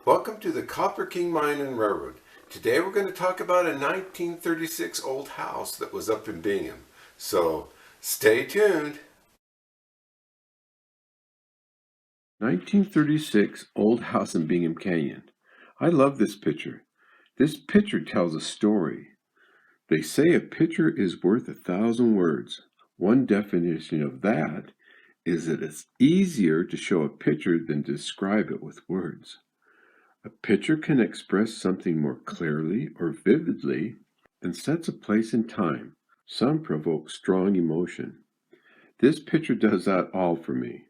Welcome to the Copper King Mine and Railroad. Today we're going to talk about a 1936 old house that was up in Bingham. So stay tuned. 1936 old house in Bingham Canyon. I love this picture. This picture tells a story. They say a picture is worth 1,000 words. One definition of that is that it's easier to show a picture than to describe it with words. A picture can express something more clearly or vividly than sets a place and time. Some provoke strong emotion. This picture does that all for me.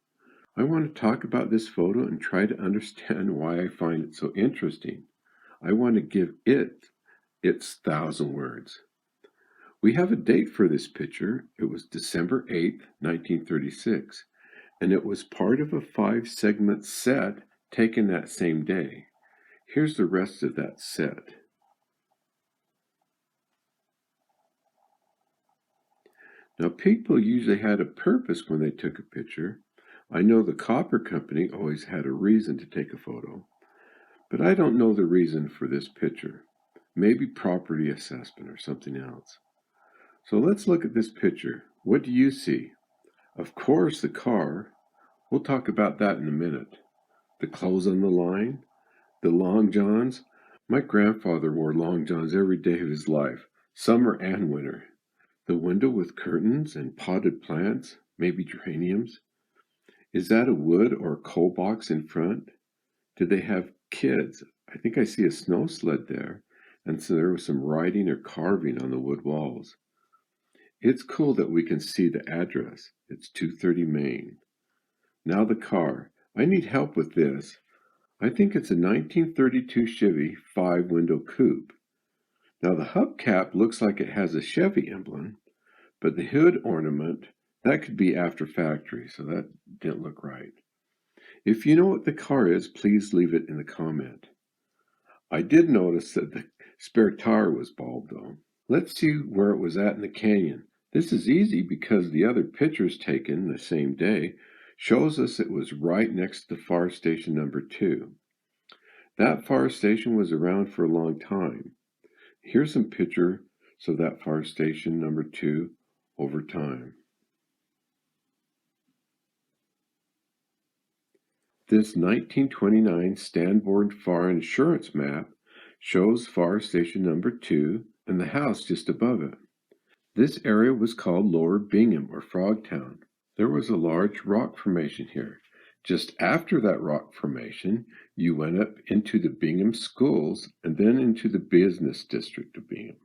I want to talk about this photo and try to understand why I find it so interesting. I want to give it its 1,000 words. We have a date for this picture. It was December 8th, 1936, and it was part of a 5-segment set taken that same day. Here's the rest of that set. Now, people usually had a purpose when they took a picture. I know the copper company always had a reason to take a photo, but I don't know the reason for this picture. Maybe property assessment or something else. So let's look at this picture. What do you see? Of course, the car. We'll talk about that in a minute. The clothes on the line, the long johns. My grandfather wore long johns every day of his life, summer and winter. The window with curtains and potted plants, maybe geraniums. Is that a wood or a coal box in front? Do they have kids? I think I see a snow sled there, and so there was some writing or carving on the wood walls. It's cool that we can see the address. It's 230 Main. Now the car. I need help with this. I think it's a 1932 Chevy 5-window coupe. Now the hubcap looks like it has a Chevy emblem, but the hood ornament, that could be after factory, so that didn't look right. If you know what the car is, please leave it in the comment. I did notice that the spare tire was bald though. Let's see where it was at in the canyon. This is easy because the other pictures taken the same day shows us it was right next to fire station number 2. That fire station was around for a long time. Here's some pictures of that fire station number 2 over time. This 1929 Stanford Fire Insurance map shows fire station number 2 and the house just above it. This area was called Lower Bingham or Frogtown. There was a large rock formation here. Just after that rock formation, you went up into the Bingham schools and then into the business district of Bingham.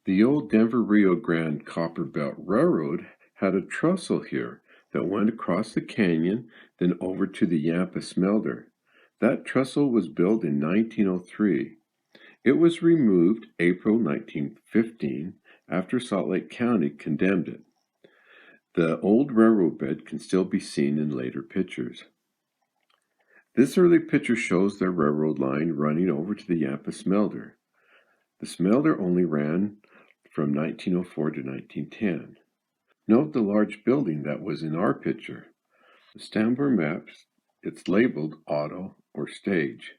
The old Denver-Rio Grande Copper Belt Railroad had a trestle here that went across the canyon, then over to the Yampa smelter. That trestle was built in 1903. It was removed April 1915 after Salt Lake County condemned it. The old railroad bed can still be seen in later pictures. This early picture shows the railroad line running over to the Yampa smelter. The smelter only ran from 1904 to 1910. Note the large building that was in our picture. The Stanford maps, it's labeled auto or stage.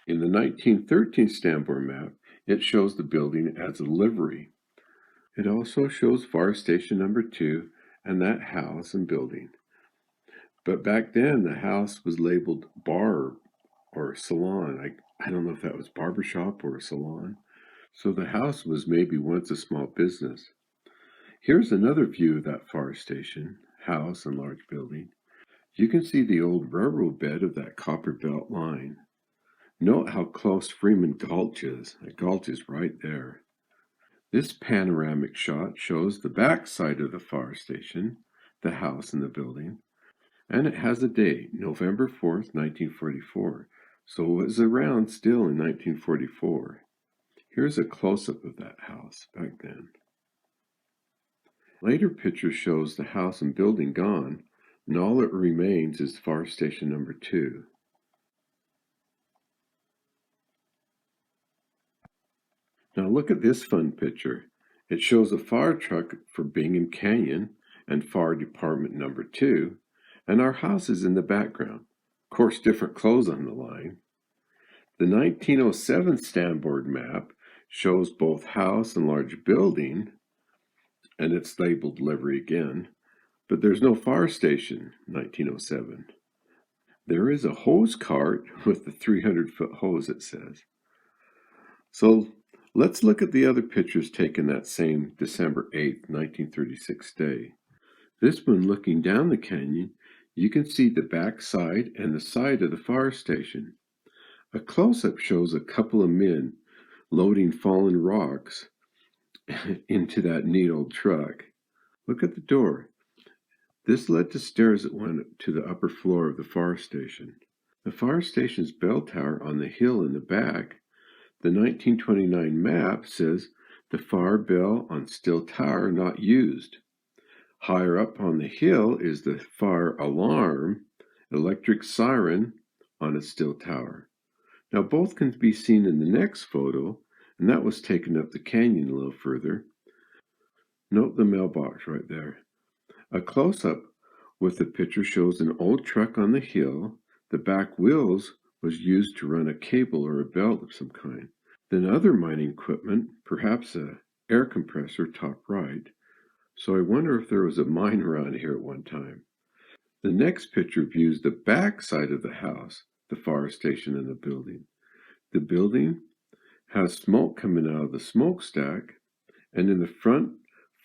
In the 1913 Stanford map, it shows the building as a livery. It also shows fire station number 2 and that house and building. But back then, the house was labeled bar or salon. I don't know if that was barbershop or a salon. So the house was maybe once a small business. Here's another view of that fire station, house and large building. You can see the old railroad bed of that copper belt line. Note how close Freeman Gulch is. The gulch is right there. This panoramic shot shows the back side of the fire station, the house and the building, and it has a date, November 4th, 1944. So it was around still in 1944. Here's a close-up of that house back then. Later picture shows the house and building gone, and all that remains is fire station number 2. Now look at this fun picture. It shows a fire truck for Bingham Canyon and fire department number 2, and our house is in the background. Of course, different clothes on the line. The 1907 Stanboard map shows both house and large building, and it's labeled livery again, but there's no fire station, 1907. There is a hose cart with the 300-foot hose, it says. So let's look at the other pictures taken that same December 8th, 1936 day. This one, looking down the canyon, you can see the back side and the side of the fire station. A close-up shows a couple of men loading fallen rocks into that neat old truck. Look at the door. This led to stairs that went to the upper floor of the fire station. The fire station's bell tower on the hill in the back. The 1929 map says the fire bell on Still Tower not used. Higher up on the hill is the fire alarm, electric siren on a Still Tower. Now both can be seen in the next photo, and that was taken up the canyon a little further. Note the mailbox right there. A close-up with the picture shows an old truck on the hill. The back wheels was used to run a cable or a belt of some kind. Then other mining equipment, perhaps a air compressor, top right. So I wonder if there was a mine around here at one time. The next picture views the back side of the house, the fire station, and the building. The building has smoke coming out of the smokestack, and in the front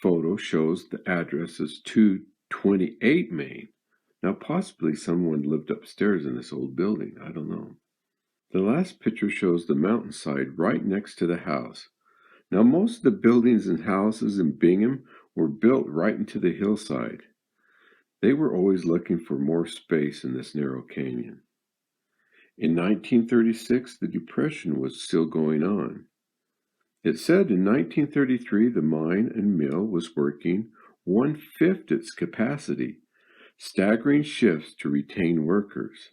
photo shows the address as 228 Main. Now possibly someone lived upstairs in this old building, I don't know. The last picture shows the mountainside right next to the house. Now most of the buildings and houses in Bingham were built right into the hillside. They were always looking for more space in this narrow canyon. In 1936, the Depression was still going on. It said in 1933 the mine and mill was working 1/5 its capacity, staggering shifts to retain workers.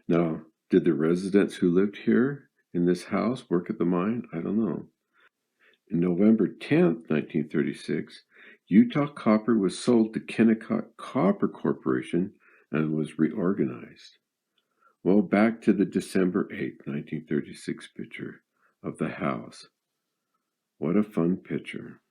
Now, did the residents who lived here in this house work at the mine? I don't know. In November 10th, 1936, Utah Copper was sold to Kennecott Copper Corporation and was reorganized. Well, back to the December 8th, 1936 picture of the house. What a fun picture.